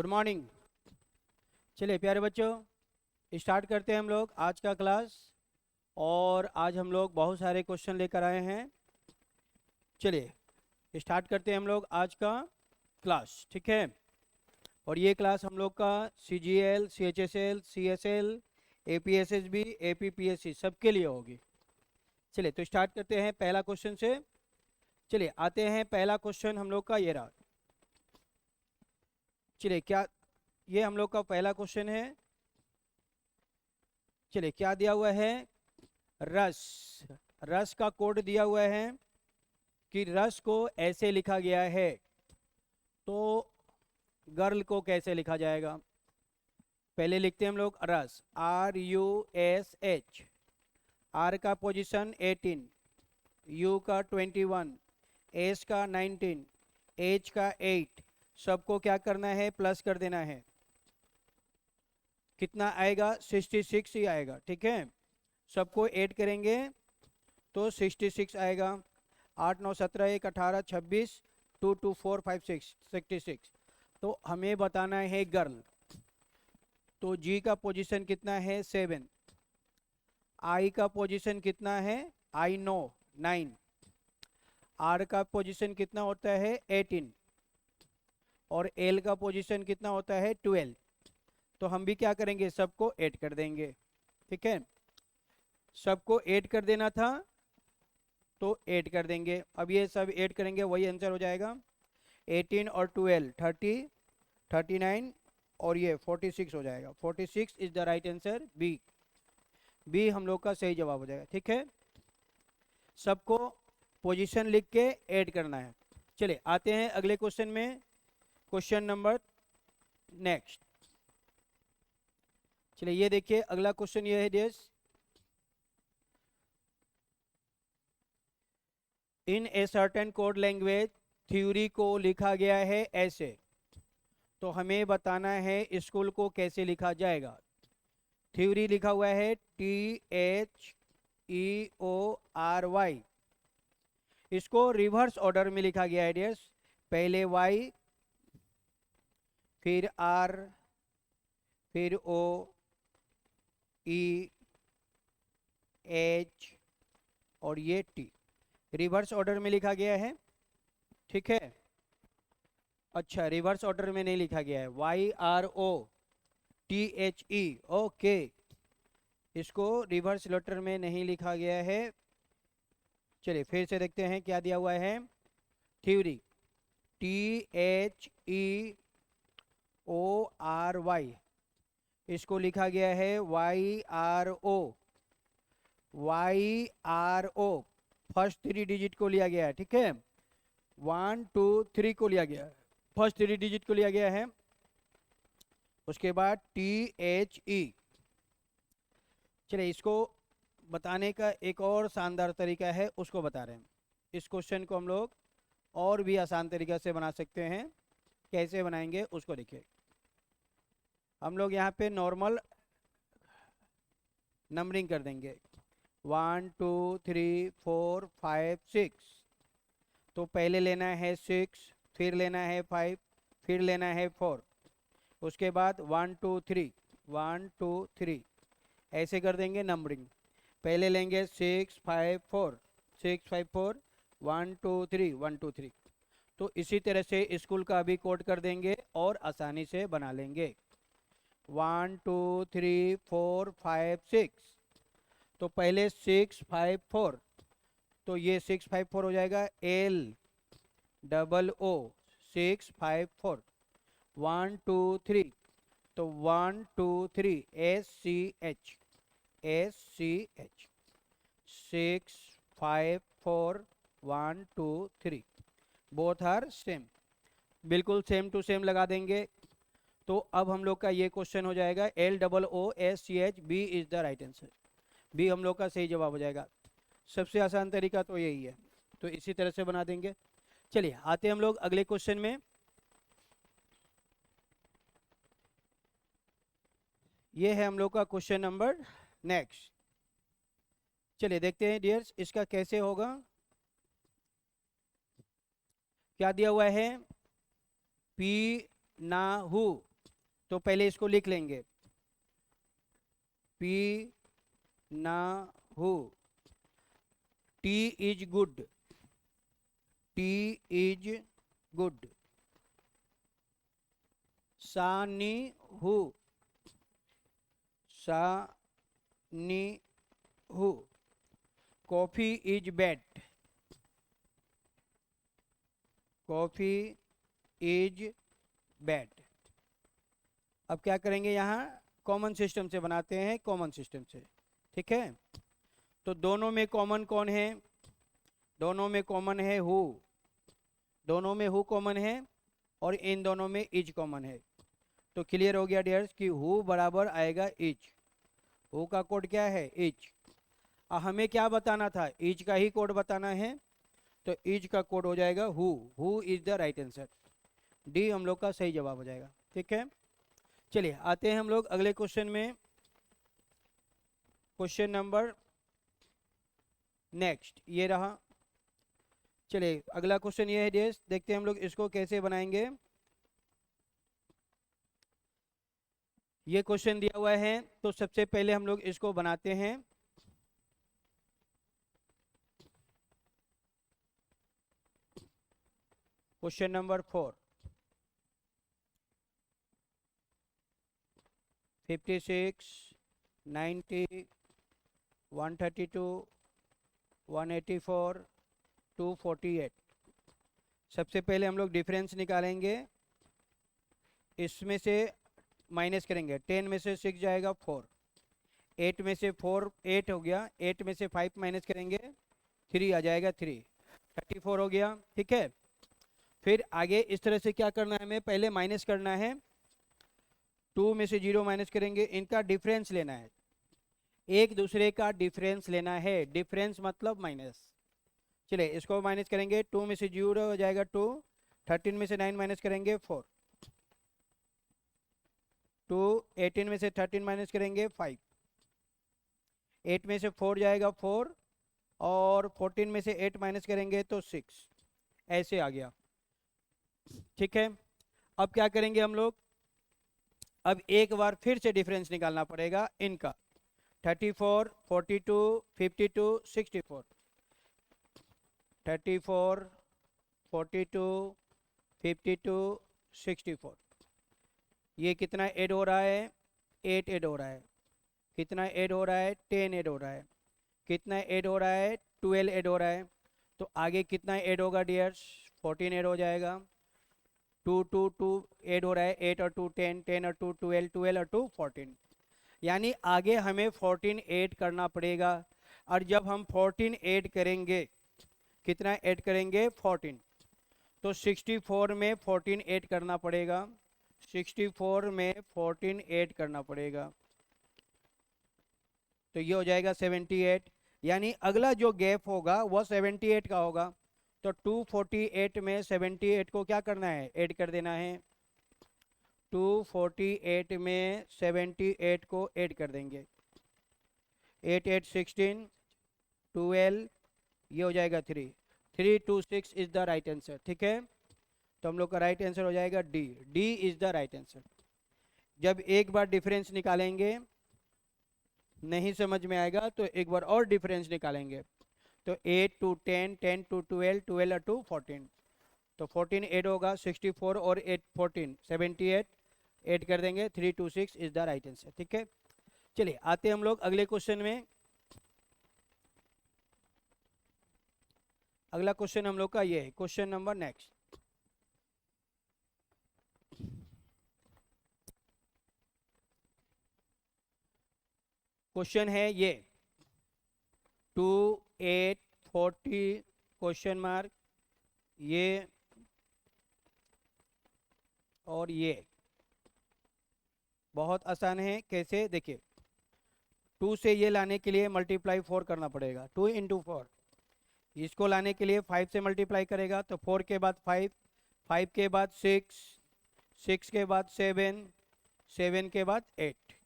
Good morning. चलिए प्यारे बच्चों, स्टार्ट करते हैं हम लोग आज का क्लास। और आज हम लोग बहुत सारे क्वेश्चन लेकर आए हैं। चलिए स्टार्ट करते हैं हम लोग आज का क्लास, ठीक है। और ये क्लास हम लोग का CGL, CHSL, CSL, APSSB, APPSC सबके लिए होगी। चलिए तो स्टार्ट करते हैं पहला क्वेश्चन से। चलिए आते हैं, पहला क्वेश्चन हम लोग का ये रहा। चलिए क्या ये हम लोग का पहला क्वेश्चन है। चलिए क्या दिया हुआ है, रस। रस का कोड दिया हुआ है कि रस को ऐसे लिखा गया है, तो गर्ल को कैसे लिखा जाएगा। पहले लिखते हैं हम लोग रस, RUSH। R का पोजीशन 18, U का 21, S का 19, H का 8। सबको क्या करना है, प्लस कर देना है। कितना आएगा, 66 ही आएगा, ठीक है। सबको ऐड करेंगे तो 66 आएगा। 8 9 17 1 18 26 2 2 4 5 6 66। तो हमें बताना है गर्ल। तो G का पोजीशन कितना है, 7। I का पोजीशन कितना है, I नो 9। R का पोजीशन कितना होता है, 18। और L का पोजीशन कितना होता है, 12। तो हम भी क्या करेंगे, सबको ऐड कर देंगे, ठीक है। सबको ऐड कर देना था तो ऐड कर देंगे। अब ये सब ऐड करेंगे, वही आंसर हो जाएगा। 18 और 12 30, 39 और ये 46 हो जाएगा। 46 is the right answer, B. B हम लोग का सही जवाब हो जाएगा, ठीक है। सबको पोजीशन लिख के ऐड करना है। चलिए आते हैं अगले क्वेश्चन में। Question number next. चलिए ये देखिए अगला क्वेश्चन ये है dears. In a certain code language theory को लिखा गया है ऐसे। तो हमें बताना है स्कूल को कैसे लिखा जाएगा। थ्योरी लिखा हुआ है THEORY। इसको रिवर्स ऑर्डर में लिखा गया है डियर्स। पहले Y, फिर R, फिर O, E, H और ये T। रिवर्स ऑर्डर में लिखा गया है, ठीक है। अच्छा, रिवर्स ऑर्डर में नहीं लिखा गया है। YROTHE, okay. इसको रिवर्स लेटर में नहीं लिखा गया है। चलिए फिर से देखते हैं क्या दिया हुआ है। थ्योरी THEORY, इसको लिखा गया है YRO। फर्स्ट 3 डिजिट को लिया गया है, ठीक है। 1 2 3 को लिया गया है, फर्स्ट 3 डिजिट को लिया गया है। उसके बाद THE। चलिए इसको बताने का एक और शानदार तरीका है, उसको बता रहे हैं। इस क्वेश्चन को हम लोग और भी आसान तरीके से बना सकते हैं। कैसे बनाएंगे उसको देखिए। हम लोग यहाँ पे नॉर्मल नंबरिंग कर देंगे, 1 2 3 4 5 6। तो पहले लेना है 6, फिर लेना है 5, फिर लेना है 4। उसके बाद 1 2 3 1 2 3 ऐसे कर देंगे नंबरिंग। पहले लेंगे 6 5 4 6 5 4 1 2 3 1 2 3। तो इसी तरह से स्कूल का भी कोड कर देंगे और आसानी से बना लेंगे। 1 2 3 4 5 6। तो पहले 6 5 4, तो ये 6 5 4 हो जाएगा LOO 6 5 4। 1 2 3, तो 1 2 3 SCH 6 5 4 1 2 3। बोथ आर सेम, बिल्कुल सेम टू सेम लगा देंगे। तो अब हम लोग का ये क्वेश्चन हो जाएगा LOOSCH, B is the right answer. B हम लोग का सही जवाब हो जाएगा। सबसे आसान तरीका तो यही है, तो इसी तरह से बना देंगे। चलिए आते हैं हम लोग अगले क्वेश्चन में। ये है हम लोग का क्वेश्चन नंबर नेक्स्ट। चलिए देखते हैं डियर्स इसका कैसे होगा। क्या दिया हुआ है, पी ना हु तो पहले इसको लिख लेंगे, पी ना हु, tea is good, tea is good, सा नी हु, सा नी हु, coffee is bad, coffee is bad. अब क्या करेंगे, यहाँ कॉमन सिस्टम से बनाते हैं, कॉमन सिस्टम से, ठीक है। तो दोनों में कॉमन कौन है, दोनों में कॉमन है हु, दोनों में हु कॉमन है और इन दोनों में इज कॉमन है। तो क्लियर हो गया डियर्स कि हु बराबर आएगा इज, हु का कोड क्या है इज। हमें क्या बताना था, इज का ही कोड बताना है, तो इज का कोड हो जाएगा who is the right answer, D हम लोग का सही जवाब हो जाएगा, ठीक है। चलिए आते हैं हम लोग अगले क्वेश्चन में, क्वेश्चन नंबर नेक्स्ट ये रहा। चलिए अगला क्वेश्चन ये है डियर्स, देखते हैं हम लोग इसको कैसे बनाएंगे। ये क्वेश्चन दिया हुआ है, तो सबसे पहले हम लोग इसको बनाते हैं। Question number 4, 56, 90, 132, 184, 248। सबसे पहले हम लोग डिफरेंस निकालेंगे, इसमें से माइनस करेंगे, 10 में से 6 जाएगा 4, 8 में से 4 8 हो गया, 8 में से 5 माइनस करेंगे 3 आ जाएगा 3, 34 हो गया, ठीक है। फिर आगे इस तरह से क्या करना है, हमें पहले माइनस करना है, 2 में से 0 माइनस करेंगे, इनका डिफरेंस लेना है, एक दूसरे का डिफरेंस लेना है, डिफरेंस मतलब माइनस। चलिए इसको माइनस करेंगे, 2 में से 0 हो जाएगा 2, 13 में से 9 माइनस करेंगे 4, 2, 18 में से 13 माइनस करेंगे 5, 8 में से 4 जाएगा 4, और 14 में से 8 माइनस करेंगे तो 6, ऐसे आ गया, ठीक है। अब क्या करेंगे हम लोग, अब एक बार फिर से डिफरेंस निकालना पड़ेगा इनका, 34, 42, 52, 64, 34, 42, 52, 64, ये कितना ऐड हो रहा है, 8 ऐड हो रहा है, कितना ऐड हो रहा है, 10 ऐड हो रहा है, कितना ऐड हो रहा है, 12 ऐड हो रहा है। तो आगे कितना ऐड होगा डियर्स, 14 ऐड हो जाएगा, 2 2 2 ऐड हो रहा है, 8 और 2 10, 10 और 2 12, 12 और 2 14, यानी आगे हमें 14 ऐड करना पड़ेगा। और जब हम 14 ऐड करेंगे, कितना ऐड करेंगे 14, तो 64 में 14 ऐड करना पड़ेगा, 64 में 14 ऐड करना पड़ेगा, तो ये हो जाएगा 78, यानी अगला जो गैप होगा वह 78 का होगा। तो 248 में 78 को क्या करना है, ऐड कर देना है, 248 में 78 को ऐड कर देंगे, 8 8 16, 12, ये हो जाएगा 3, 326 इज द राइट आंसर, ठीक है। तो हम लोग का राइट आंसर हो जाएगा D, D is the right answer. जब एक बार डिफरेंस निकालेंगे नहीं समझ में आएगा तो एक बार और डिफरेंस निकालेंगे, तो 8 to 10, 10 to 12, 12 to 14, तो 14 ऐड होगा, 64 और 8 14, 78 ऐड कर देंगे, 326 इज द राइट आंसर, ठीक है। चलिए आते हैं हम लोग अगले क्वेश्चन में। अगला क्वेश्चन हम लोग का ये है, क्वेश्चन नंबर नेक्स्ट, क्वेश्चन है ये 2 8 40 क्वेश्चन मार्क, ये और ये बहुत आसान है, कैसे देखिए, 2 से ये लाने के लिए मल्टीप्लाई 4 करना पड़ेगा, 2 इंटू 4, इसको लाने के लिए 5 से मल्टीप्लाई करेगा, तो 4 के बाद 5, 5 के बाद 6, 6 के बाद 7, 7 के बाद 8,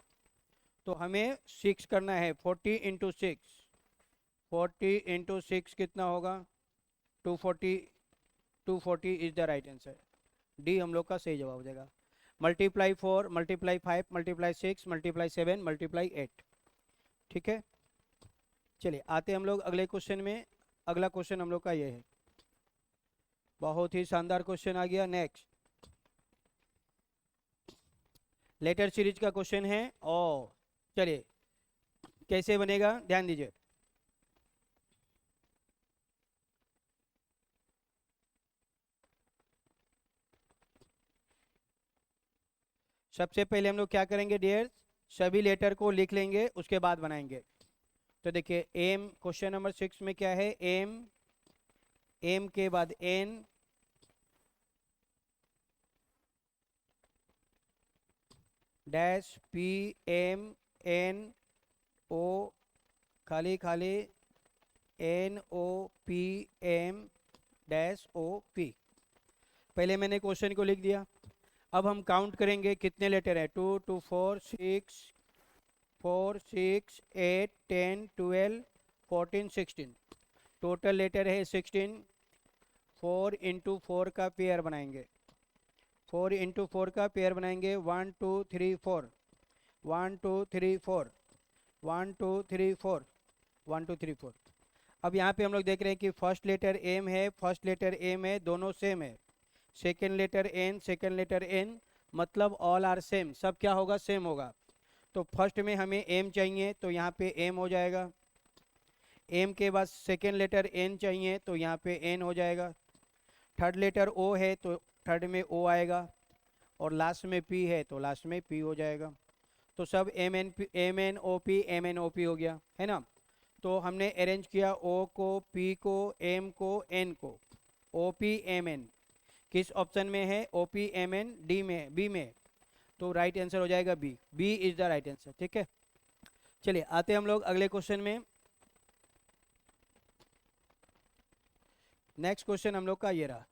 तो हमें 6 करना है, 40 इंटू 6, 40 इंटू 6 कितना होगा, 240, 240 is the right answer, D हम लोग का सही जवाब हो जाएगा। Multiply 4, multiply 5, multiply 6, multiply 7, multiply 8। ठीक है, चलिए आते हम लोग अगले क्वेश्चन में। अगला क्वेश्चन हम लोग का ये है, बहुत ही शानदार क्वेश्चन आ गया। नेक्स्ट लेटर सीरीज का क्वेश्चन है। और चलिए कैसे बनेगा ध्यान दीजिए। सबसे पहले हम लोग क्या करेंगे डियर, सभी लेटर को लिख लेंगे, उसके बाद बनाएंगे। तो देखिए एम, क्वेश्चन नंबर 6 में क्या है, एम, एम के बाद N, dash, P, M, N, O, खाली खाली, N, O, P, M, dash, O, P. पहले मैंने क्वेश्चन को लिख दिया। अब हम काउंट करेंगे कितने लेटर हैं, 2, 2, 4, 6, 4, 6, 8, 10, 12, 14, 16। टोटल लेटर है 16। 4 इंटू 4 का पेयर बनाएंगे, 4 इंटू 4 का पेयर बनाएंगे। 1 2 3 4, 1 2 3 4, 1 2 3 4, 1 2 3 4। अब यहाँ पे हम लोग देख रहे हैं कि फर्स्ट लेटर एम है, फर्स्ट लेटर एम है, दोनों सेम है। Second letter N, second letter N, मतलब ऑल आर सेम, सब क्या होगा, सेम होगा। तो फर्स्ट में हमें एम चाहिए, तो यहाँ पे एम हो जाएगा। एम के बाद सेकेंड लेटर एन चाहिए, तो यहाँ पे एन हो जाएगा। थर्ड लेटर ओ है, तो थर्ड में ओ आएगा। और लास्ट में पी है, तो लास्ट में पी हो जाएगा। तो सब M N O P, M N O P हो गया, है ना। तो हमने अरेंज किया ओ को, पी को, एम को, एन को। ओ पी एम एन किस ऑप्शन में है, O P M N, D में, बी में। तो राइट आंसर हो जाएगा B, B is the right answer. ठीक है, चलिए आते हम लोग अगले क्वेश्चन में। नेक्स्ट क्वेश्चन हम लोग का ये रहा।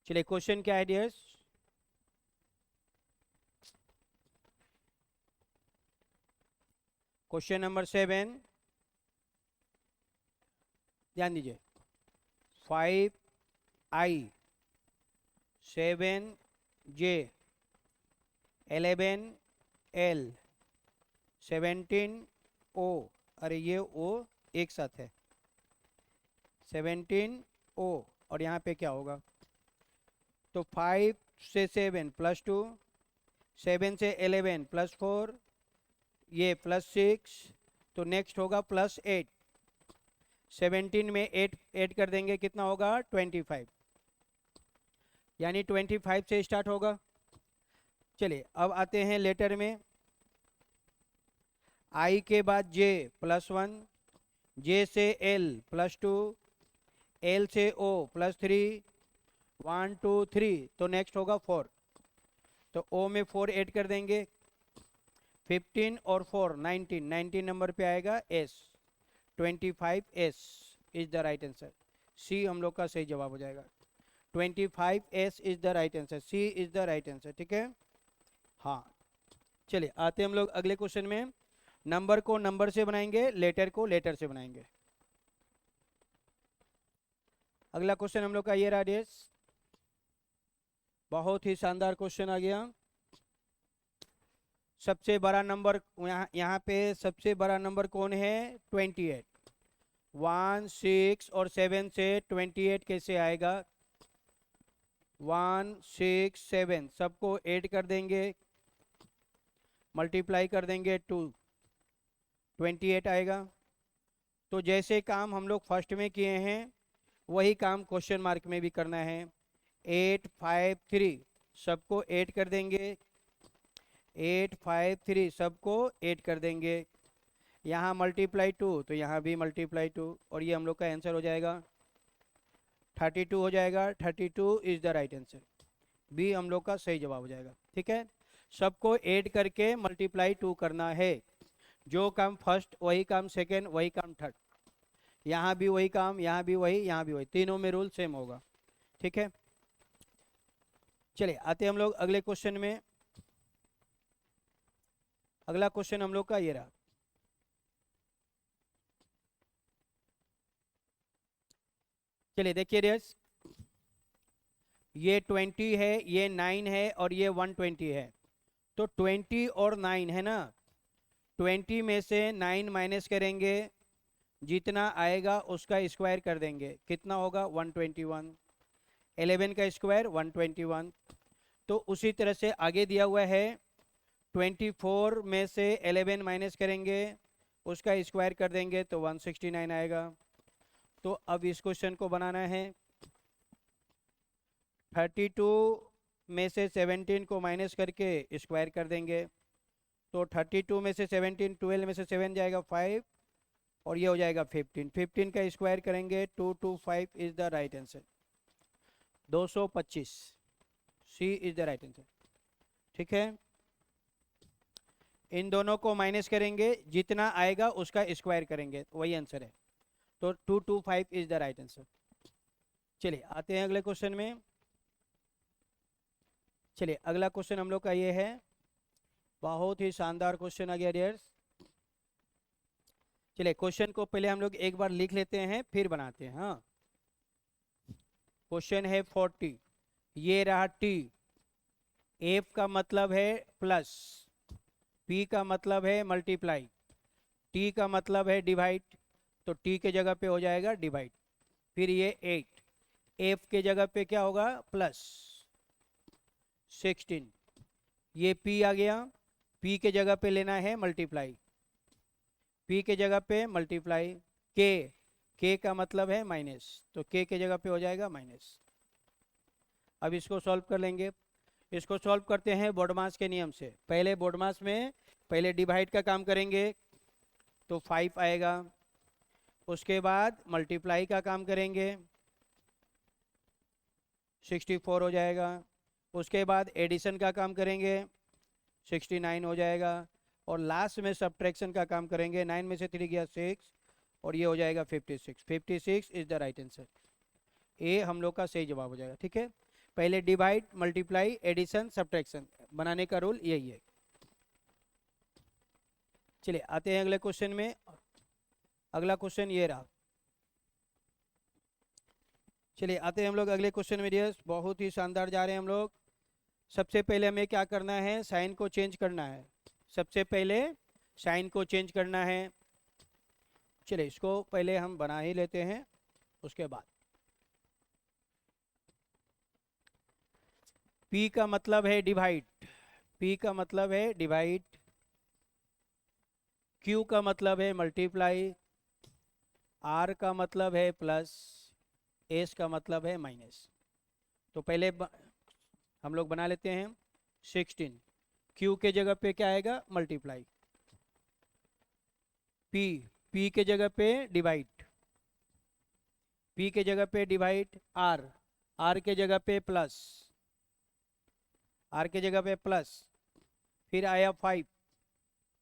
चलिए क्वेश्चन क्या है डियर्स, क्वेश्चन नंबर 7, ध्यान दीजिए। 5I, 7J, 11L, 17O, अरे ये O एक साथ है, 17O। और यहाँ पे क्या होगा, तो 5 से 7 प्लस 2, 7 से 11 प्लस 4, ये प्लस 6, तो नेक्स्ट होगा प्लस 8। 17 में 8 ऐड कर देंगे, कितना होगा, 25, यानी 25 से स्टार्ट होगा। चलिए अब आते हैं लेटर में। आई के बाद जे प्लस 1, जे से एल प्लस 2, एल से ओ प्लस 3, 1 2 3, तो नेक्स्ट होगा 4। तो ओ में 4 ऐड कर देंगे, 15 और 4 19, 19 नंबर पे आएगा S, 25 S is the right answer. C हम लोग का सही जवाब हो जाएगा, 25 S is the right answer, C is the right answer. ठीक है, हाँ। चलिए आते हम लोग अगले क्वेश्चन में। नंबर को नंबर से बनाएंगे, लेटर को लेटर से बनाएंगे। अगला क्वेश्चन हम लोग का ये रहा डियर्स, बहुत ही शानदार क्वेश्चन आ गया। सबसे बड़ा नंबर यहाँ पे सबसे बड़ा नंबर कौन है, 28। 1 6 और 7 से 28 कैसे आएगा, 1 6 7 सबको ऐड कर देंगे, मल्टीप्लाई कर देंगे 2, 28 आएगा। तो जैसे काम हम लोग फर्स्ट में किए हैं वही काम क्वेश्चन मार्क में भी करना है। 8 5 3 सबको ऐड कर देंगे, 8 5 3 सबको ऐड कर देंगे। यहाँ मल्टीप्लाई 2, तो यहाँ भी मल्टीप्लाई 2, और ये हम लोग का आंसर हो जाएगा 32 हो जाएगा। 32 is the right answer, B हम लोग का सही जवाब हो जाएगा। ठीक है, सबको ऐड करके मल्टीप्लाई 2 करना है। जो काम फर्स्ट वही काम सेकेंड, वही काम थर्ड, यहाँ भी वही काम, यहाँ भी वही, यहाँ भी वही, तीनों में रूल सेम होगा। ठीक है, चलिए आते हम लोग अगले क्वेश्चन में। अगला क्वेश्चन हम लोग का ये रहा, चलिए देखिए डियर्स, ये 20 है, ये 9 है और ये 120 है। तो 20 और 9 है ना, 20 में से 9 माइनस करेंगे, जितना आएगा उसका स्क्वायर कर देंगे, कितना होगा 121। 11 का स्क्वायर 121। तो उसी तरह से आगे दिया हुआ है 24 में से 11 माइनस करेंगे, उसका स्क्वायर कर देंगे तो 169 आएगा। तो अब इस क्वेश्चन को बनाना है, 32 में से 17 को माइनस करके स्क्वायर कर देंगे। तो 32 में से 17, 12 में से 7 जाएगा 5 और ये हो जाएगा 15। 15 का स्क्वायर करेंगे 225 is the right answer. 225 C is the right answer. ठीक है, इन दोनों को माइनस करेंगे, जितना आएगा उसका स्क्वायर करेंगे, वही आंसर है। तो 225 इज द राइट आंसर। चलिए आते हैं अगले क्वेश्चन में। चलिए अगला क्वेश्चन हम लोग का ये है, बहुत ही शानदार क्वेश्चन आ गया डियर्स। चलिए क्वेश्चन को पहले हम लोग एक बार लिख लेते हैं फिर बनाते हैं। हाँ, क्वेश्चन है 40, ये रहा टी, एफ का मतलब है प्लस, पी का मतलब है मल्टीप्लाई, टी का मतलब है डिवाइड, तो टी के जगह पे हो जाएगा डिवाइड। फिर ये 8, एफ के जगह पे क्या होगा प्लस 16, ये पी आ गया, पी के जगह पे लेना है मल्टीप्लाई, पी के जगह पे मल्टीप्लाई, के का मतलब है माइनस, तो के जगह पे हो जाएगा माइनस। अब इसको सॉल्व कर लेंगे। इसको सॉल्व करते हैं बोडमास के नियम से। पहले बोडमास में पहले डिवाइड का काम करेंगे तो 5 आएगा, उसके बाद मल्टीप्लाई का काम करेंगे 64 हो जाएगा, उसके बाद एडिशन का काम करेंगे 69 हो जाएगा, और लास्ट में सब्ट्रैक्शन का काम करेंगे, 9 में से 3 गया 6 और ये हो जाएगा 56। 56 इज द राइट आंसर। ए हम लोग का सही जवाब हो जाएगा। ठीक है, पहले डिवाइड मल्टीप्लाई एडिशन सब्ट्रैक्शन बनाने का रूल यही है। चलिए आते हैं अगले क्वेश्चन में। अगला क्वेश्चन ये रहा। चलिए आते हैं हम लोग अगले क्वेश्चन में डियर्स, बहुत ही शानदार जा रहे हैं हम लोग। सबसे पहले हमें क्या करना है, साइन को चेंज करना है। सबसे पहले साइन को चेंज करना है। चलिए इसको पहले हम बना ही लेते हैं, उसके बाद P का मतलब है डिवाइड, P का मतलब है डिवाइड, Q का मतलब है मल्टीप्लाई, R का मतलब है प्लस, S का मतलब है माइनस। तो पहले हम लोग बना लेते हैं 16, Q के जगह पे क्या आएगा मल्टीप्लाई, P के जगह पे डिवाइड, P के जगह पे डिवाइड, R के जगह पे प्लस, R के जगह पे प्लस, फिर आया 5,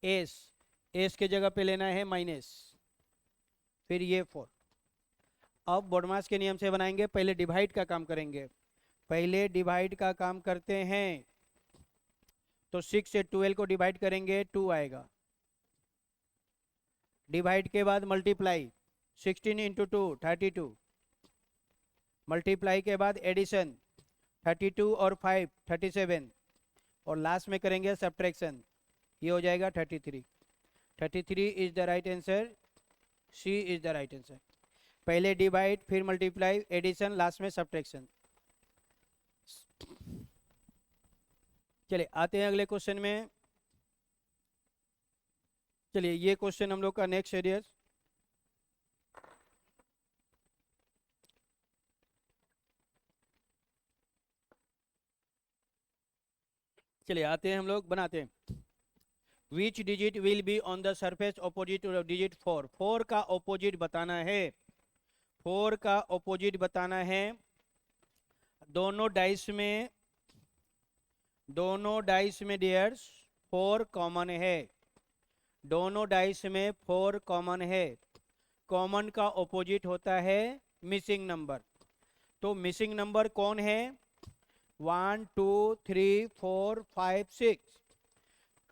S के जगह पे लेना है माइनस, फिर ये 4। अब बोडमास के नियम से बनाएंगे, पहले डिवाइड का काम करेंगे। पहले डिवाइड का काम करते हैं तो 6 से 12 को डिवाइड करेंगे 2 आएगा, डिवाइड के बाद मल्टीप्लाई 16 इंटू 2 32, मल्टीप्लाई के बाद एडिशन 32 और 5 37, और लास्ट में करेंगे सब्ट्रैक्शन, ये हो जाएगा 33। 33 is the right answer, C is the right answer. पहले डिवाइड फिर मल्टीप्लाई एडिशन लास्ट में सब्ट्रैक्शन। चलिए आते हैं अगले क्वेश्चन में। चलिए ये क्वेश्चन हम लोग का नेक्स्ट है डियर्स। चलिए आते हैं हम लोग बनाते हैं। Which digit will be on the surface opposite to digit 4। 4 का ऑपोजिट बताना है, 4 का ऑपोजिट बताना है। दोनों डाइस में डियर्स 4 कॉमन है, दोनों डाइस में 4 कॉमन है। कॉमन का ऑपोजिट होता है मिसिंग नंबर। तो मिसिंग नंबर कौन है, 1 2 3 4 5 6,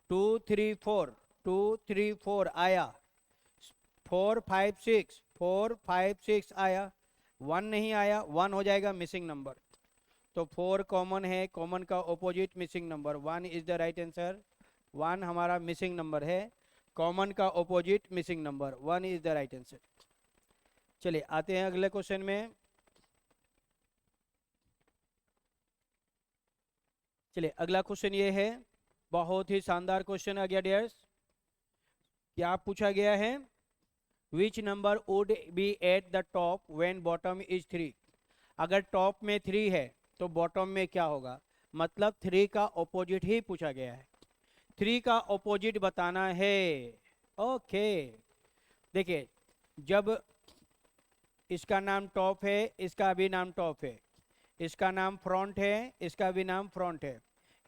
2 3 4 2 3 4 आया, 4 5 6 4 5 6 आया। वन नहीं आया, वन हो जाएगा मिसिंग नंबर। तो 4 कॉमन है, कॉमन का opposite missing number, 1 is the right answer. 1 हमारा मिसिंग नंबर है, कॉमन का opposite missing number, 1 is the right answer. चलिए आते हैं अगले क्वेश्चन में। चलिए अगला क्वेश्चन ये है, बहुत ही शानदार क्वेश्चन आ गया डियर्स। क्या पूछा गया है? Which number would be at the top when bottom is 3। अगर टॉप में 3 है तो बॉटम में क्या होगा, मतलब 3 का ऑपोजिट ही पूछा गया है। 3 का ऑपोजिट बताना है। ओके, देखिए जब इसका नाम टॉप है, इसका भी नाम टॉप है, इसका नाम फ्रंट है, इसका भी नाम फ्रंट है,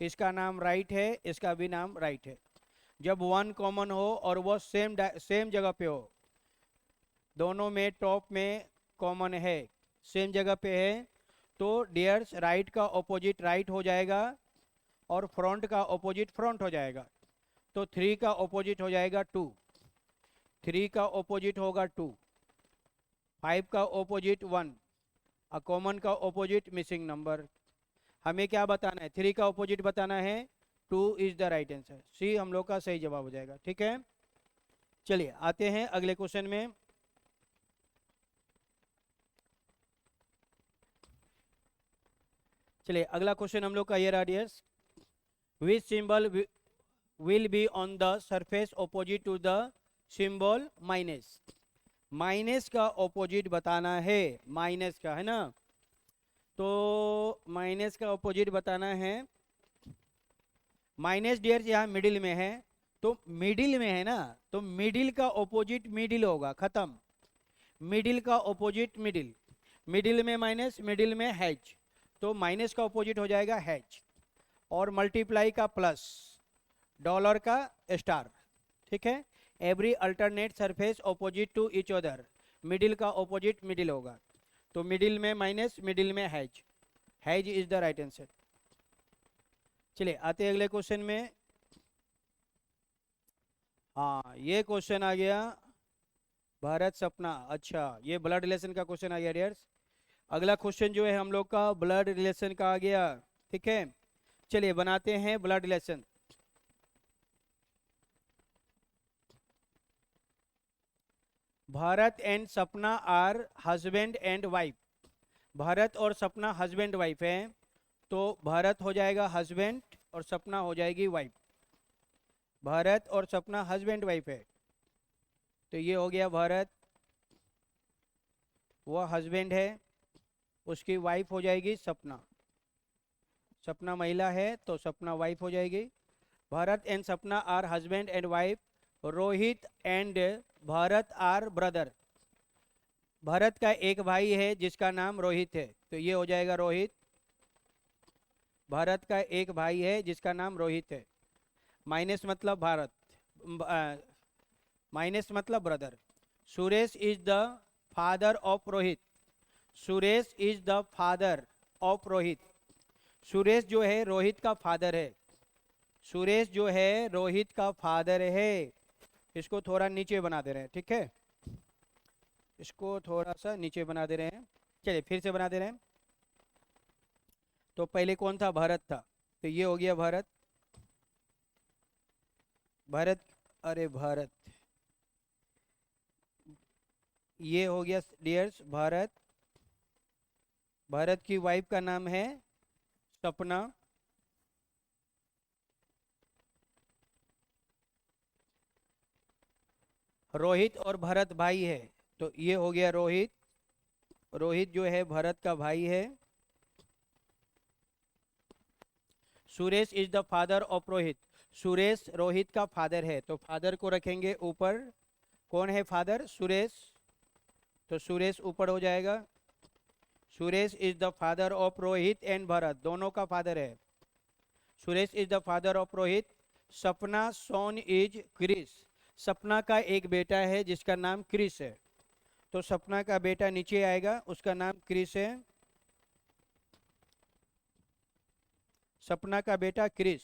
इसका नाम राइट है, इसका भी नाम राइट है। जब 1 कॉमन हो और वो सेम जगह पे हो, दोनों में टॉप में कॉमन है, सेम जगह पे है, तो डियर्स राइट का ऑपोजिट राइट हो जाएगा और फ्रंट का ऑपोजिट फ्रंट हो जाएगा। तो 3 का ऑपोजिट हो जाएगा 2, 3 का ऑपोजिट होगा 2, 5 का ऑपोजिट 1, कॉमन का ऑपोजिट मिसिंग नंबर। हमें क्या बताना है? 3 का ऑपोजिट बताना है, 2 is the right answer. C हम लोग का सही जवाब हो जाएगा। ठीक है, चलिए आते हैं अगले क्वेश्चन में। चलिए अगला क्वेश्चन हम लोग का ये रहा dears, which symbol will be on the surface opposite to the symbol minus. Minus का ऑपोजिट बताना है, माइनस का है ना, तो माइनस का ऑपोजिट बताना है। माइनस डियर यहाँ मिडिल में है, तो मिडिल में है ना, तो मिडिल का ऑपोजिट मिडिल होगा, खत्म। मिडिल का ऑपोजिट मिडिल, मिडिल में माइनस, मिडिल में हैच, तो माइनस का ऑपोजिट हो जाएगा हैच, और मल्टीप्लाई का प्लस, डॉलर का स्टार। ठीक है, every alternate surface opposite to each other, middle का ऑपोजिट मिडिल होगा, तो मिडिल में माइनस, मिडिल में hash, hash is the right answer. चलिए आते हैं अगले क्वेश्चन में। हाँ ये क्वेश्चन आ गया, भारत सपना। अच्छा, ये ब्लड रिलेशन का क्वेश्चन आ गया डियर्स। अगला क्वेश्चन जो है हम लोग का ब्लड रिलेशन का आ गया। ठीक है, चलिए बनाते हैं blood relation. Bharat and Sapna are husband and wife. Bharat और सपना हस्बैंड वाइफ है, तो भारत हो जाएगा हस्बैंड और सपना हो जाएगी वाइफ। भारत और सपना हस्बैंड वाइफ है, तो ये हो गया भारत, वो हस्बैंड है, उसकी वाइफ हो जाएगी सपना। सपना महिला है तो सपना वाइफ हो जाएगी। Bharat and Sapna are husband and wife, Rohit and Bharat are brother. Bharat का एक भाई है जिसका नाम रोहित है, तो ये हो जाएगा रोहित। भारत का एक भाई है जिसका नाम रोहित है, माइनस मतलब भारत, माइनस मतलब brother. Suresh is the father of Rohit, Suresh is the father of Rohit. Suresh जो है रोहित का फादर है, सुरेश जो है रोहित का फादर है। इसको थोड़ा नीचे बना दे रहे हैं, ठीक है, इसको थोड़ा सा नीचे बना दे रहे हैं। चलिए फिर से बना दे रहे हैं। तो पहले कौन था? भारत था, तो ये हो गया भारत, भारत, अरे भारत, ये हो गया डियर्स भारत। भारत की वाइफ का नाम है सपना। रोहित और भरत भाई है, तो ये हो गया रोहित, रोहित जो है भरत का भाई है। Suresh is the father of Rohit, Suresh Rohit का फादर है, तो फादर को रखेंगे ऊपर। कौन है फादर? सुरेश, तो सुरेश ऊपर हो जाएगा। Suresh is the father of Rohit and Bharat, दोनों का फादर है। Suresh is the father of Rohit. सपना सोन इज क्रिस, सपना का एक बेटा है जिसका नाम क्रिस है, तो सपना का बेटा नीचे आएगा, उसका नाम क्रिस है। सपना का बेटा Chris.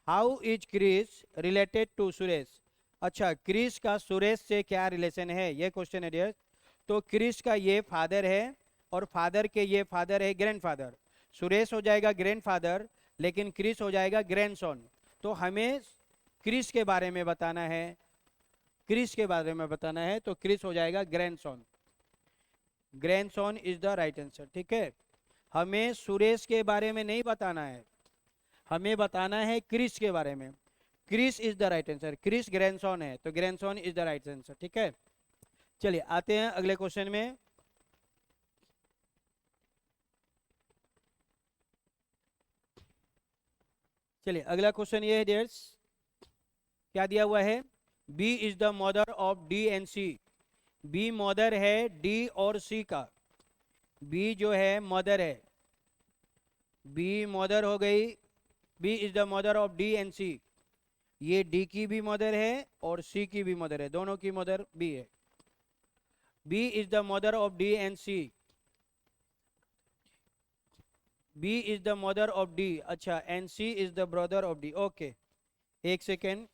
How is Chris related to Suresh? अच्छा, क्रिस का सुरेश से क्या रिलेशन है, ये क्वेश्चन है डियर। तो क्रिस का ये फादर है और फादर के ये फादर है ग्रैंडफादर। सुरेश हो जाएगा ग्रैंडफादर, लेकिन क्रिस हो जाएगा ग्रैंडसन। तो हमें क्रिस के बारे में बताना है, क्रिस के बारे में बताना है, तो क्रिस हो जाएगा grandson. Grandson is the right answer. ठीक है, हमें सुरेश के बारे में नहीं बताना है, हमें बताना है क्रिस के बारे में। Chris is the right answer, Chris grandson है, तो grandson is the right answer. ठीक है, चलिए आते हैं अगले क्वेश्चन में। चलिए अगला क्वेश्चन ये है डियर्स, क्या दिया हुआ है, B is the mother of D and C. B mother है डी और सी का। बी जो है मदर है, बी मदर हो गई, B is the mother of D and C. ये डी की भी मदर है और सी की भी मदर है, दोनों की मदर बी है। B is the mother of D and C. B is the mother of D, अच्छा, and C is the brother of D. Okay, एक सेकेंड,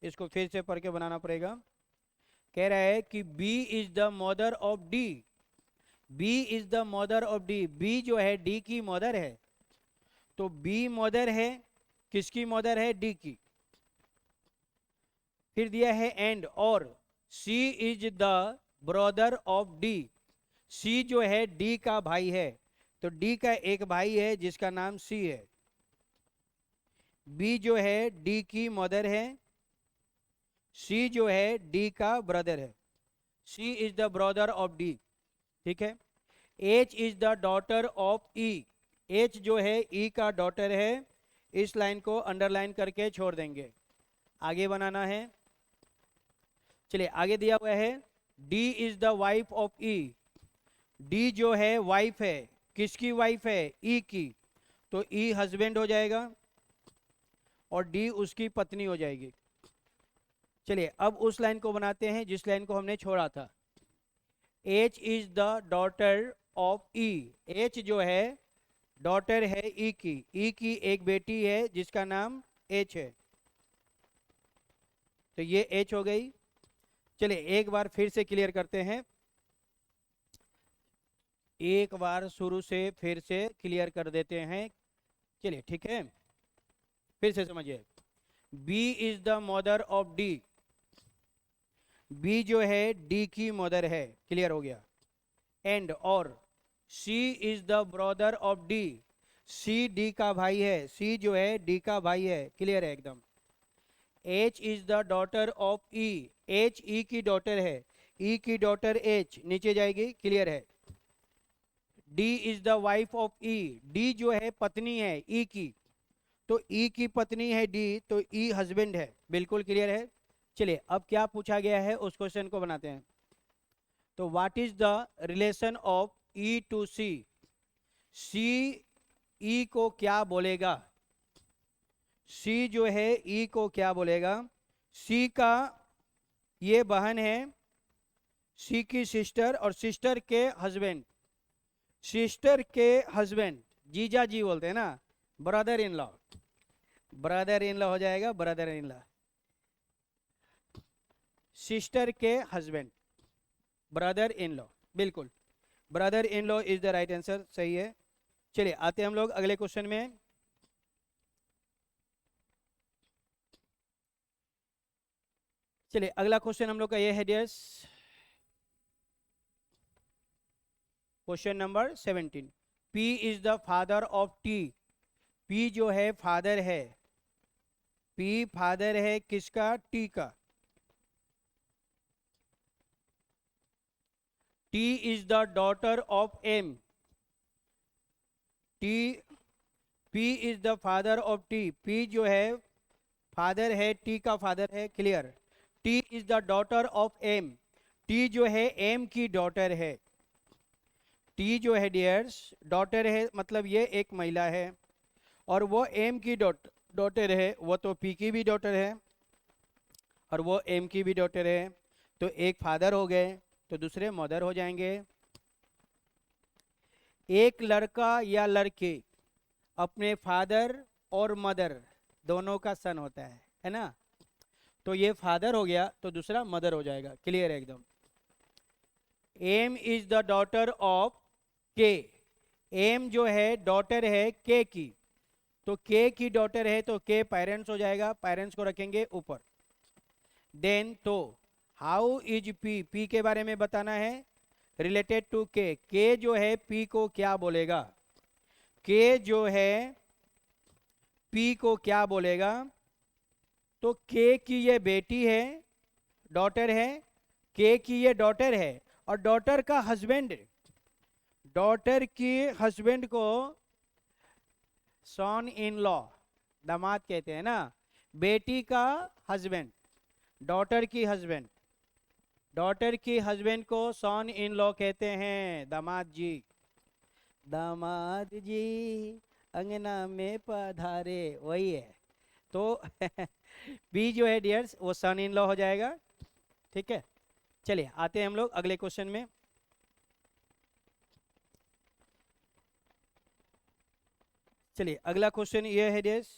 इसको फिर से पढ़ के बनाना पड़ेगा। कह रहा है कि B is the mother of D, B is the mother of D. B जो है डी की मदर है, तो बी मदर है, किसकी मदर है, डी की। फिर दिया है एंड और, C is the brother of D. C जो है डी का भाई है, तो डी का एक भाई है जिसका नाम सी है। बी जो है डी की मदर है, सी जो है डी का ब्रदर है। C is the brother of D. ठीक है, H is the daughter of E. H जो है ई का डॉटर है। इस लाइन को अंडरलाइन करके छोड़ देंगे, आगे बनाना है। चलिए आगे दिया हुआ है, D is the wife of E. D जो है वाइफ है, किसकी वाइफ है, ई की, तो ई हस्बैंड हो जाएगा और डी उसकी पत्नी हो जाएगी। चलिए अब उस लाइन को बनाते हैं जिस लाइन को हमने छोड़ा था। H is the daughter of E. H जो है डॉटर है ई की, ई की एक बेटी है जिसका नाम एच है, तो ये एच हो गई। चलिए एक बार फिर से क्लियर करते हैं, एक बार शुरू से फिर से क्लियर कर देते हैं। चलिए ठीक है, फिर से समझिए। B is the mother of D. B जो है डी की मदर है, क्लियर हो गया। एंड और, C is the brother of D. C D का भाई है, सी जो है डी का भाई है, क्लियर है एकदम। H is the daughter of E. H E की डॉटर है, ई की डॉटर एच नीचे जाएगी, क्लियर है। D is the wife of E. D जो है पत्नी है ई की, तो ई की पत्नी है डी, तो ई हस्बैंड है, बिल्कुल क्लियर है। चलिए अब क्या पूछा गया है उस क्वेश्चन को बनाते हैं। तो what is the relation of E to C. C E को क्या बोलेगा, सी जो है ई को क्या बोलेगा। सी का ये बहन है, सी की सिस्टर, और सिस्टर के हस्बैंड, सिस्टर के हस्बैंड, जीजा जी बोलते हैं ना, brother in law, brother in law हो जाएगा, ब्रदर इन लॉ, सिस्टर के हस्बैंड, ब्रदर इन लॉ, बिल्कुल brother in law is the right answer, सही है। चलिए आते हैं हम लोग अगले क्वेश्चन में। चलिए अगला क्वेश्चन हम लोग का ये है dears, question number 17। P is the father of T. P जो है फादर है, P फादर है किसका, T का। T is the daughter of M। P is the father of T। P जो है फादर है, T का फादर है, clear. T is the daughter of M। T जो है M की डॉटर है। T जो है डियर्स डॉटर है, मतलब ये एक महिला है, और वो M की डॉटर है, वो तो P की भी डॉटर है और वो M की भी डॉटर है, तो एक फादर हो गए तो दूसरे मदर हो जाएंगे। एक लड़का या लड़की अपने फादर और मदर दोनों का सन होता है ना, तो ये फादर हो गया तो दूसरा मदर हो जाएगा, क्लियर है एकदम। M is the daughter of K. M जो है डॉटर है के की, तो के की डॉटर है तो के पेरेंट्स हो जाएगा, पेरेंट्स को रखेंगे ऊपर। देन तो हाउ इज पी, पी के बारे में बताना है रिलेटेड टू के जो है पी को क्या बोलेगा, के जो है पी को क्या बोलेगा। तो के की ये बेटी है, डॉटर है, के की ये डॉटर है, और डॉटर का हस्बैंड, डॉटर की हस्बैंड को सन इन लॉ, दामाद कहते हैं ना। बेटी का हस्बैंड, डॉटर की हस्बैंड, डॉटर की हस्बैंड को सन इन लॉ कहते हैं, दामाद जी। दामाद जी अंगना में पधारे, वही है। तो बी जो है डियर्स वो सन इन लॉ हो जाएगा। ठीक है, चलिए आते हैं हम लोग अगले क्वेश्चन में। चलिए अगला क्वेश्चन ये है डियर्स,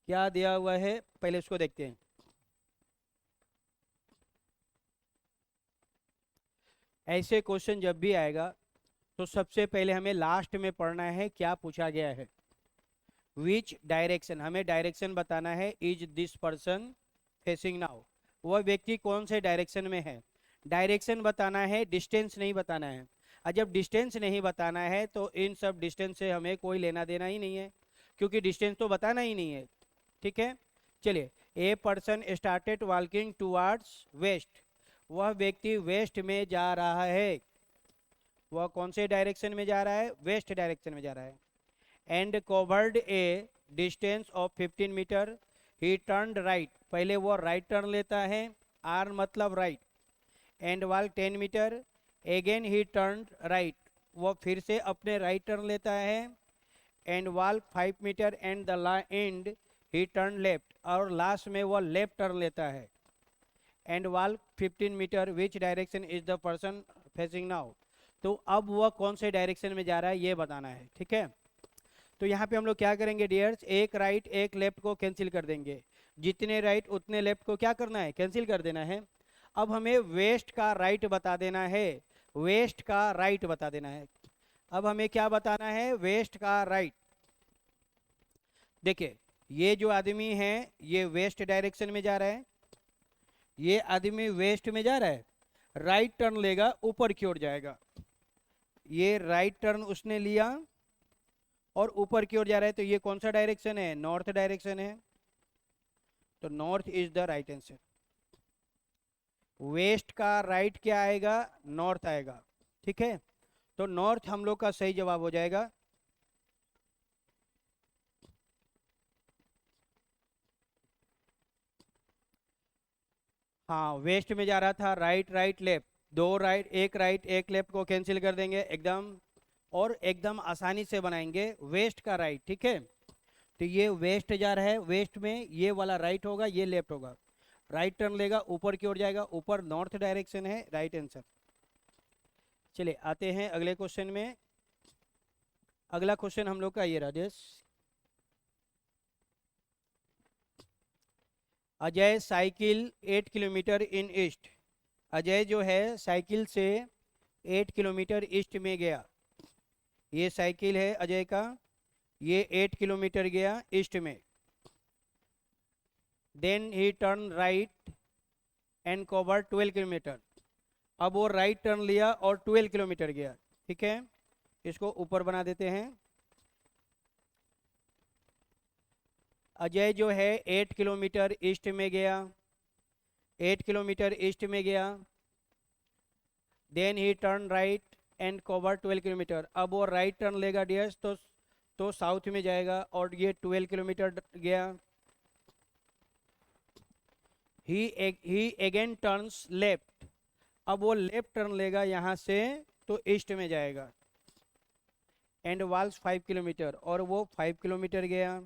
क्या दिया हुआ है पहले उसको देखते हैं। ऐसे क्वेश्चन जब भी आएगा तो सबसे पहले हमें लास्ट में पढ़ना है क्या पूछा गया है। विच डायरेक्शन, हमें डायरेक्शन बताना है। Is this person facing now, वह व्यक्ति कौन से डायरेक्शन में है। डायरेक्शन बताना है, डिस्टेंस नहीं बताना है। और जब डिस्टेंस नहीं बताना है तो इन सब डिस्टेंस से हमें कोई लेना देना ही नहीं है, क्योंकि डिस्टेंस तो बताना ही नहीं है। ठीक है, चलिए। A person started walking towards waste, वह व्यक्ति वेस्ट में जा रहा है। वह कौन से डायरेक्शन में जा रहा है, वेस्ट डायरेक्शन में जा रहा है। And covered a distance of 15 metre, he turned right, पहले वो राइट टर्न लेता है, आर मतलब right. And walk 10 metre, again he turned right, वो फिर से अपने राइट टर्न लेता है। And walk 5 metre and the end he turn left, और लास्ट में वो लेफ्ट टर्न लेता है। And walk 15 metre, which direction is the person facing now, तो अब वह कौन से डायरेक्शन में जा रहा है ये बताना है। ठीक है, तो यहाँ पे हम लोग क्या करेंगे डियर्स, एक राइट एक लेफ्ट को कैंसिल कर देंगे। जितने राइट उतने लेफ्ट को क्या करना है, कैंसिल कर देना है। अब हमें वेस्ट का राइट बता देना है, वेस्ट का राइट बता देना है। अब हमें क्या बताना है, वेस्ट का राइट। देखिए ये जो आदमी है ये वेस्ट डायरेक्शन में जा रहा है, ये आदमी वेस्ट में जा रहा है, राइट टर्न लेगा ऊपर की ओर जाएगा। ये राइट टर्न उसने लिया और ऊपर की ओर जा रहा है, तो ये कौन सा डायरेक्शन है, नॉर्थ डायरेक्शन है। तो north is the right answer. West का राइट क्या आएगा, नॉर्थ आएगा। ठीक है, तो नॉर्थ हम लोग का सही जवाब हो जाएगा। हाँ वेस्ट में जा रहा था, राइट राइट लेफ्ट, दो राइट एक लेफ्ट को कैंसिल कर देंगे एकदम, और एकदम आसानी से बनाएंगे वेस्ट का राइट। ठीक है, तो ये वेस्ट जा रहा है, वेस्ट में ये वाला राइट होगा, ये लेफ्ट होगा। राइट टर्न लेगा ऊपर की ओर जाएगा, ऊपर नॉर्थ डायरेक्शन है, राइट आंसर। चलिए आते हैं अगले क्वेश्चन में। अगला क्वेश्चन हम लोग का ये राजेश, अजय साइकिल 8 किलोमीटर इन ईस्ट, अजय जो है साइकिल से 8 किलोमीटर ईस्ट में गया। ये साइकिल है अजय का, ये 8 किलोमीटर गया ईस्ट में। Then he turn right and cover 12 kilometre, अब वो राइट टर्न लिया और 12 किलोमीटर गया। ठीक है, इसको ऊपर बना देते हैं। अजय जो है 8 किलोमीटर ईस्ट में गया, 8 किलोमीटर ईस्ट में गया। Then he turn right and cover 12 kilometre, अब वो राइट टर्न लेगा डियर्स, तो साउथ में जाएगा, और ये 12 किलोमीटर गया। ही अगेन टर्न्स लेफ्ट, अब वो लेफ्ट टर्न लेगा यहाँ से, तो ईस्ट में जाएगा। एंड वॉल्स 5 किलोमीटर, और वो 5 किलोमीटर गया।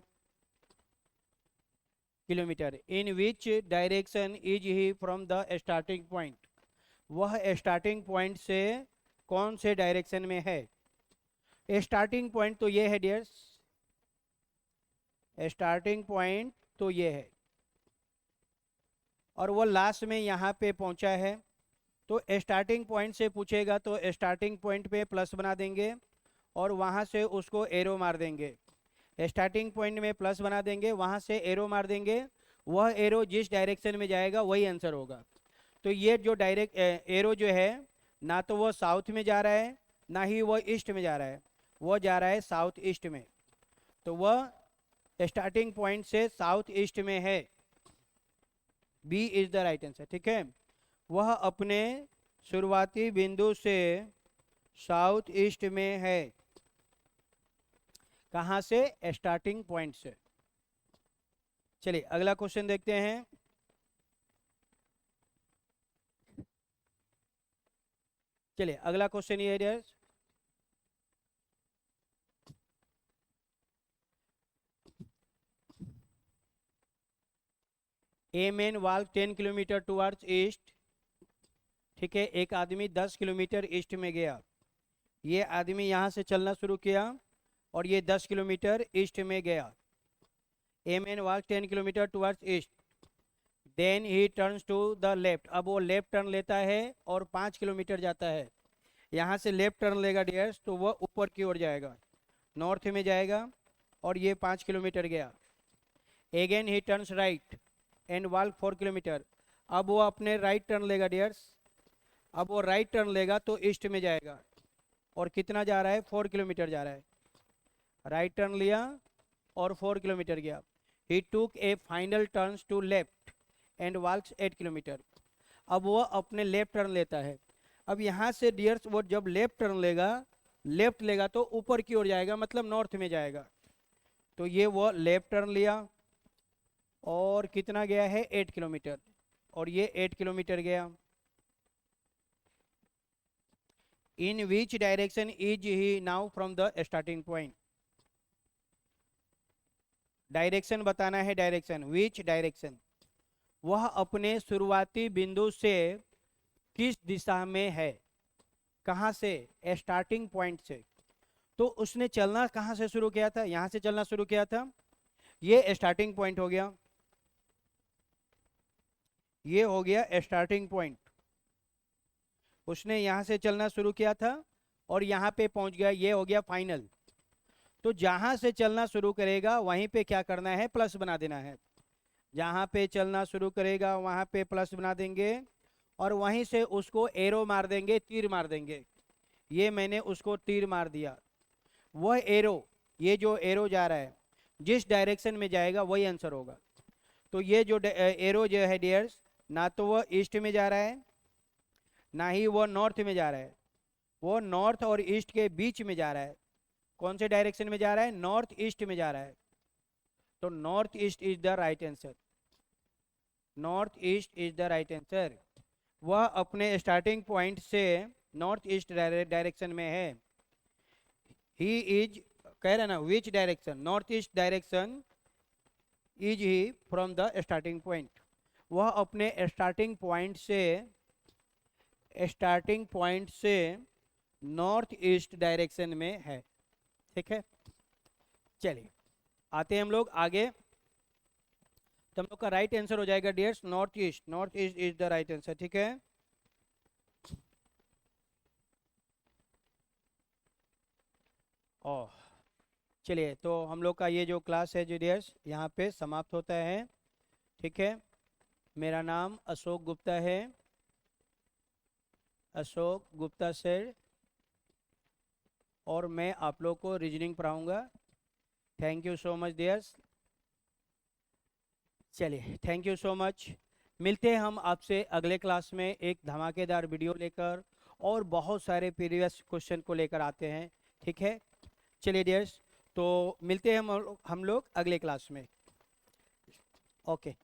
Kilometre in which direction is he from the starting point, वह स्टार्टिंग पॉइंट से कौन से डायरेक्शन में है। स्टार्टिंग पॉइंट तो ये है डियर्स, स्टार्टिंग पॉइंट तो ये है। और वो लास्ट में यहाँ पे पहुँचा है, तो स्टार्टिंग पॉइंट से पूछेगा तो स्टार्टिंग पॉइंट पे प्लस बना देंगे और वहाँ से उसको एरो मार देंगे। स्टार्टिंग पॉइंट में प्लस बना देंगे, वहाँ से एरो मार देंगे, वह एरो जिस डायरेक्शन में जाएगा वही आंसर होगा। तो ये जो डायरेक्ट एरो जो है, ना तो वो साउथ में जा रहा है ना ही वो ईस्ट में जा रहा है, वो जा रहा है साउथ ईस्ट में। तो वह स्टार्टिंग पॉइंट से साउथ ईस्ट में है। B is the right answer. ठीक है, वह अपने शुरुआती बिंदु से साउथ ईस्ट में है। कहाँ से? स्टार्टिंग पॉइंट से। चलिए अगला क्वेश्चन देखते हैं। चलिए अगला क्वेश्चन ये है, ए man walk 10 kilometre towards east. ठीक है, एक आदमी 10 किलोमीटर ईस्ट में गया। ये आदमी यहाँ से चलना शुरू किया और ये 10 किलोमीटर ईस्ट में गया। A man walk 10 kilometre towards east, then he turns to the left. अब वो लेफ्ट टर्न लेता है और 5 किलोमीटर जाता है। यहाँ से लेफ्ट टर्न लेगा डियर्स तो वह ऊपर की ओर जाएगा, नॉर्थ में जाएगा, और ये 5 किलोमीटर गया। Again he turns right and walk 4 kilometre. अब वो अपने राइट टर्न लेगा डियर्स। अब वो राइट टर्न लेगा तो ईस्ट में जाएगा, और कितना जा रहा है? 4 किलोमीटर जा रहा है। राइट टर्न लिया और 4 किलोमीटर गया। He took a final turns to left and walks 8 kilometre. अब वो अपने लेफ्ट टर्न लेता है। अब यहाँ से डियर्स वो जब लेफ्ट टर्न लेगा, लेफ्ट लेगा तो ऊपर की ओर जाएगा, मतलब नॉर्थ में जाएगा। तो ये वो लेफ्ट टर्न लिया और कितना गया है? 8 किलोमीटर, और ये 8 किलोमीटर गया। In which direction is he now from the starting point? Direction बताना है, डायरेक्शन, विच डायरेक्शन। वह अपने शुरुआती बिंदु से किस दिशा में है? कहाँ से? स्टार्टिंग पॉइंट से। तो उसने चलना कहाँ से शुरू किया था? यहाँ से चलना शुरू किया था। ये स्टार्टिंग पॉइंट हो गया, ये हो गया स्टार्टिंग पॉइंट। उसने यहाँ से चलना शुरू किया था और यहाँ पे पहुँच गया, ये हो गया फाइनल। तो जहाँ से चलना शुरू करेगा वहीं पे क्या करना है? प्लस बना देना है। जहाँ पे चलना शुरू करेगा वहाँ पे प्लस बना देंगे और वहीं से उसको एरो मार देंगे, तीर मार देंगे। ये मैंने उसको तीर मार दिया। वह एरो, ये जो एरो जा रहा है जिस डायरेक्शन में जाएगा वही आंसर होगा। तो ये जो एरो जो है डियर्स, ना तो वह ईस्ट में जा रहा है ना ही वो नॉर्थ में जा रहा है, वो नॉर्थ और ईस्ट के बीच में जा रहा है। कौन से डायरेक्शन में जा रहा है? नॉर्थ ईस्ट में जा रहा है। तो north east is the right answer. North east is the right answer. वह अपने स्टार्टिंग पॉइंट से नॉर्थ ईस्ट डायरेक्शन में है। ही इज, कह रहे ना, which direction? North east direction is he from the starting point. वह अपने स्टार्टिंग पॉइंट से नॉर्थ ईस्ट डायरेक्शन में है। ठीक है, चलिए आते हैं हम लोग आगे। तो हम लोग का राइट आंसर हो जाएगा dears north east. North east is the right answer. ठीक है, ओह चलिए, तो हम लोग का ये जो क्लास है जो डियर्स यहाँ पे समाप्त होता है। ठीक है, मेरा नाम अशोक गुप्ता है, अशोक गुप्ता सर, और मैं आप लोग को रीजनिंग पढ़ाऊंगा। Thank you so much dears. चलिए, थैंक यू सो मच। मिलते हैं हम आपसे अगले क्लास में एक धमाकेदार वीडियो लेकर और बहुत सारे प्रीवियस क्वेश्चन को लेकर आते हैं। ठीक है, चलिए डियर्स, तो मिलते हैं हम लोग अगले क्लास में। ओके।